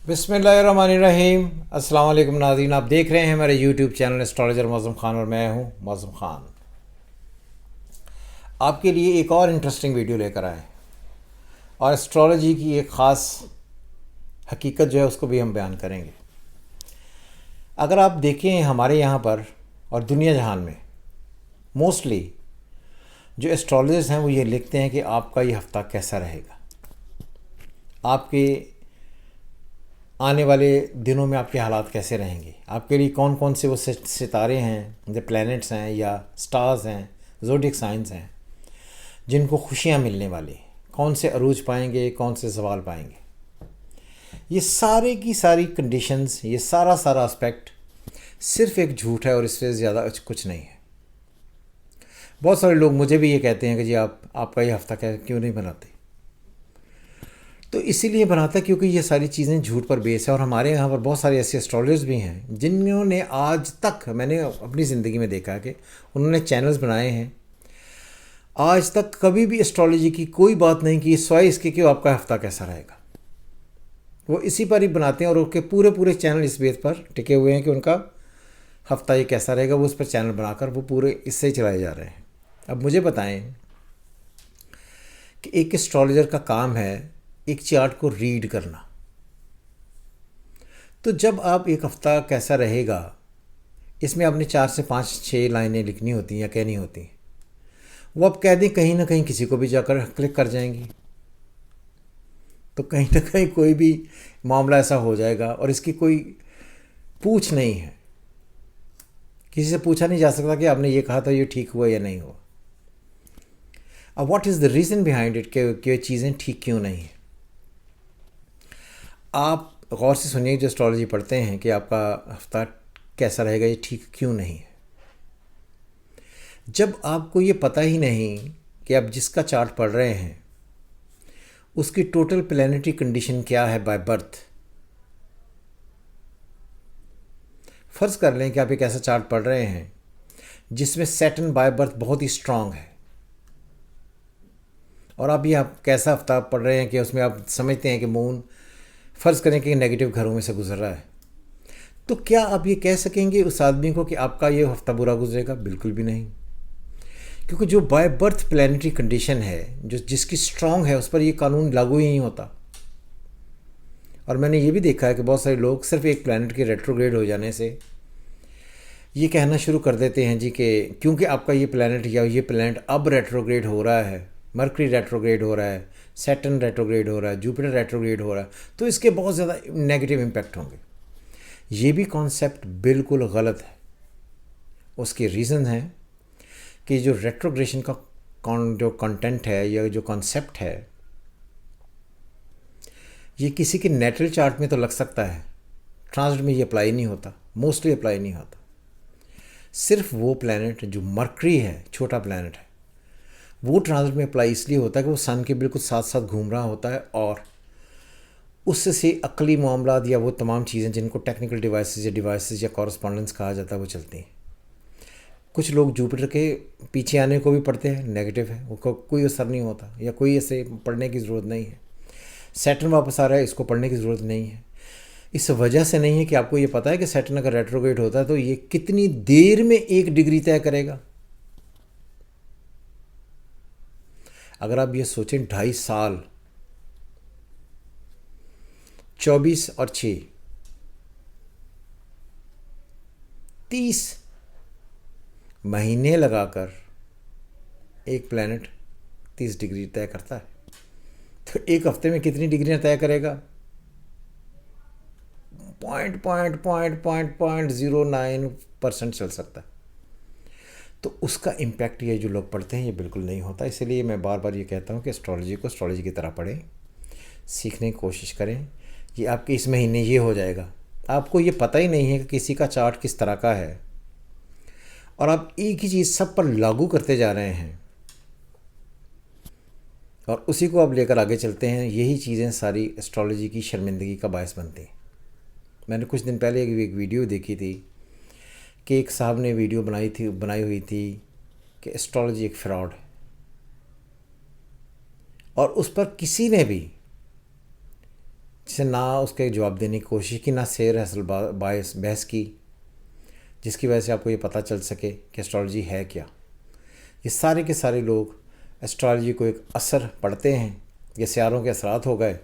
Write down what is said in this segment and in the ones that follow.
बिस्मिल्लाहिर्रहमानिर्रहीम। अस्सलाम वालेकुम नाज़रीन, आप देख रहे हैं मेरे YouTube channel astrologer Mauzam Khan और मैं हूं मौज़म ख़ान। आपके लिए एक और इंटरेस्टिंग वीडियो लेकर आए और एस्ट्रोलॉजी की एक ख़ास हकीकत जो है उसको भी हम बयान करेंगे। अगर आप देखें हमारे यहाँ पर और दुनिया जहान में मोस्टली जो एस्ट्रोलॉजर्स हैं वो ये लिखते हैं कि आपका ये हफ़्ता कैसा रहेगा, आपके आने वाले दिनों में आपके हालात कैसे रहेंगे, आपके लिए कौन कौन से वो सितारे हैं, जो प्लैनेट्स हैं या स्टार्स हैं, ज़ोडिएक साइंस हैं जिनको खुशियाँ मिलने वाली, कौन से अरूज पाएंगे, कौन से ज़वाल पाएंगे। ये सारे की सारी कंडीशंस, ये सारा एस्पेक्ट सिर्फ एक झूठ है और इससे ज़्यादा कुछ नहीं है। बहुत सारे लोग मुझे भी ये कहते हैं कि जी आपका ये हफ़्ता क्यों नहीं बनाते। तो इसीलिए बनाता है क्योंकि ये सारी चीज़ें झूठ पर बेस है और हमारे यहाँ पर बहुत सारे ऐसे एस्ट्रोलॉजर्स भी हैं जिन्होंने आज तक, मैंने अपनी ज़िंदगी में देखा कि उन्होंने चैनल्स बनाए हैं, आज तक कभी भी एस्ट्रोलॉजी की कोई बात नहीं की सिवाय इसके कि आपका हफ़्ता कैसा रहेगा। वो इसी पर ही बनाते हैं और उनके पूरे पूरे चैनल इस बेस पर टिके हुए हैं कि उनका हफ़्ता ये कैसा रहेगा। वो उस पर चैनल बनाकर वो पूरे इससे ही चलाए जा रहे हैं। अब मुझे बताएं कि एक एस्ट्रोलॉजर का काम है एक चार्ट को रीड करना। तो जब आप एक हफ़्ता कैसा रहेगा, इसमें आपने 4 से 5-6 लाइनें लिखनी होती हैं या कहनी होती हैं। वो आप कह दें कहीं ना कहीं किसी को भी जाकर क्लिक कर जाएंगी, तो कहीं ना कहीं कोई भी मामला ऐसा हो जाएगा और इसकी कोई पूछ नहीं है। किसी से पूछा नहीं जा सकता कि आपने ये कहा था ये ठीक हुआ या नहीं हुआ। अब what is the reason behind it कि ये चीज़ें ठीक क्यों नहीं हैं। आप गौर से सुनिए, जो एस्ट्रोलॉजी पढ़ते हैं कि आपका हफ्ता कैसा रहेगा, ये ठीक क्यों नहीं है। जब आपको ये पता ही नहीं कि आप जिसका चार्ट पढ़ रहे हैं उसकी टोटल प्लैनेटरी कंडीशन क्या है बाय बर्थ। फ़र्ज़ कर लें कि आप एक ऐसा चार्ट पढ़ रहे हैं जिसमें सैटर्न बाय बर्थ बहुत ही स्ट्रांग है और आप ये आप कैसा हफ्ता पढ़ रहे हैं कि उसमें आप समझते हैं कि मून फ़र्ज़ करें कि नेगेटिव घरों में से गुजर रहा है, तो क्या आप ये कह सकेंगे उस आदमी को कि आपका ये हफ्ता बुरा गुजरेगा? बिल्कुल भी नहीं। क्योंकि जो बाय बर्थ प्लैनेटरी कंडीशन है, जो जिसकी स्ट्रांग है, उस पर ये कानून लागू ही नहीं होता। और मैंने ये भी देखा है कि बहुत सारे लोग सिर्फ एक प्लैनेट के रेट्रोग्रेड हो जाने से ये कहना शुरू कर देते हैं जी कि क्योंकि आपका ये प्लैनेट या ये प्लैनेट अब रेट्रोग्रेड हो रहा है, मरकरी रेट्रोग्रेड हो रहा है, सैटर्न रेट्रोग्रेड हो रहा है, जुपिटर रेट्रोग्रेड हो रहा है, तो इसके बहुत ज़्यादा नेगेटिव इम्पैक्ट होंगे। ये भी कॉन्सेप्ट बिल्कुल गलत है। उसके रीज़न है कि जो रेट्रोग्रेशन का जो कंटेंट है या जो कॉन्सेप्ट है, ये किसी के नेटल चार्ट में तो लग सकता है, ट्रांजिट में ये अप्लाई नहीं होता, मोस्टली अप्लाई नहीं होता। सिर्फ वो प्लैनेट जो मरकरी है, छोटा प्लैनेट है, वो ट्रांजिट में अप्लाई इसलिए होता है कि वो सन के बिल्कुल साथ साथ घूम रहा होता है और उससे अकली मामला या वो तमाम चीज़ें जिनको टेक्निकल डिवाइसेस या कॉरस्पॉन्डेंस कहा जाता है वो चलती हैं। कुछ लोग जुपिटर के पीछे आने को भी पढ़ते हैं, नेगेटिव है, वो कोई असर नहीं होता या कोई ऐसे पढ़ने की ज़रूरत नहीं है। सैटर्न वापस आ रहा है, इसको पढ़ने की ज़रूरत नहीं है। इस वजह से नहीं है कि आपको ये पता है कि सैटर्न अगर रेट्रोग्रेड होता है तो ये कितनी देर में 1 डिग्री तय करेगा। अगर आप ये सोचें 2.5 साल, 24 और 6, 30 महीने लगाकर एक प्लैनेट 30 डिग्री तय करता है, तो एक हफ्ते में कितनी डिग्रियां तय करेगा? पॉइंट 09% चल सकता है। तो उसका इम्पैक्ट ये जो लोग पढ़ते हैं ये बिल्कुल नहीं होता। इसलिए मैं बार बार ये कहता हूँ कि एस्ट्रोलॉजी को एस्ट्रोलॉजी की तरह पढ़ें, सीखने की कोशिश करें। ये आपके इस महीने ये हो जाएगा, आपको ये पता ही नहीं है कि किसी का चार्ट किस तरह का है और आप एक ही चीज़ सब पर लागू करते जा रहे हैं और उसी को आप लेकर आगे चलते हैं। यही चीज़ें सारी एस्ट्रोलॉजी की शर्मिंदगी का बायस बनती हैं। मैंने कुछ दिन पहले एक वीडियो देखी थी कि एक साहब ने वीडियो बनाई हुई थी कि एस्ट्रोलॉजी एक फ्रॉड है और उस पर किसी ने भी जिसे ना उसके जवाब देने की कोशिश की, ना शेर असल बहस की, जिसकी वजह से आपको ये पता चल सके कि एस्ट्रोलॉजी है क्या। ये सारे के सारे लोग एस्ट्रोलॉजी को एक असर पढ़ते हैं, ये सियारों के असरात हो गए,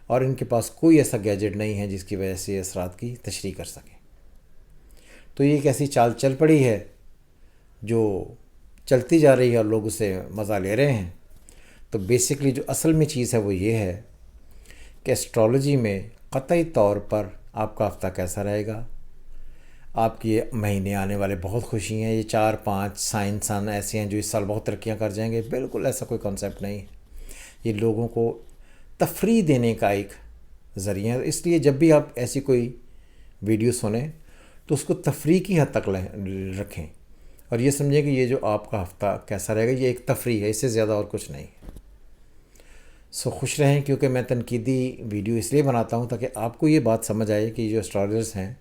और इनके पास कोई ऐसा गैजेट नहीं है जिसकी वजह से ये असरात की तशरीह कर सकें। तो ये एक ऐसी चाल चल पड़ी है जो चलती जा रही है और लोग उसे मज़ा ले रहे हैं। तो बेसिकली जो असल में चीज़ है वो ये है कि एस्ट्रोलॉजी में क़तई तौर पर आपका हफ्ता कैसा रहेगा, आपके महीने आने वाले बहुत खुशी हैं, ये 4-5 साइंसन ऐसे हैं जो इस साल बहुत तरक्कियां कर जाएंगे, बिल्कुल ऐसा कोई कॉन्सेप्ट नहीं है। ये लोगों को तफरीह देने का एक ज़रिया है। इसलिए जब भी आप ऐसी कोई वीडियो सुने तो उसको तफरीह की हद तक रखें और ये समझें कि ये जो आपका हफ्ता कैसा रहेगा ये एक तफरीह है, इससे ज़्यादा और कुछ नहीं। सो खुश रहें, क्योंकि मैं तनकीदी वीडियो इसलिए बनाता हूँ ताकि आपको ये बात समझ आए कि जो एस्ट्रोलॉजर्स हैं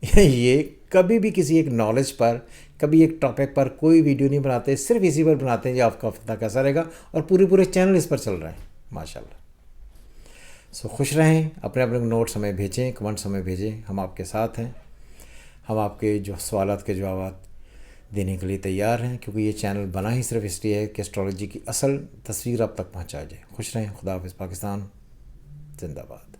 ये कभी भी किसी एक नॉलेज पर, कभी एक टॉपिक पर कोई वीडियो नहीं बनाते, सिर्फ इसी पर बनाते हैं कि आपका हफ्ता कैसा रहेगा, और पूरे चैनल इस पर चल रहा है माशाल्लाह। सो खुश रहें, अपने अपने नोट्स हमें भेजें, कमेंट्स हमें भेजें, हम आपके साथ हैं। हम आपके जो सवालात के जवाब देने के लिए तैयार हैं, क्योंकि ये चैनल बना ही सिर्फ इसलिए है कि एस्ट्रोलॉजी की असल तस्वीर आप तक पहुँचा जाए। खुश रहें, खुदा हाफ़िज़, पाकिस्तान जिंदाबाद।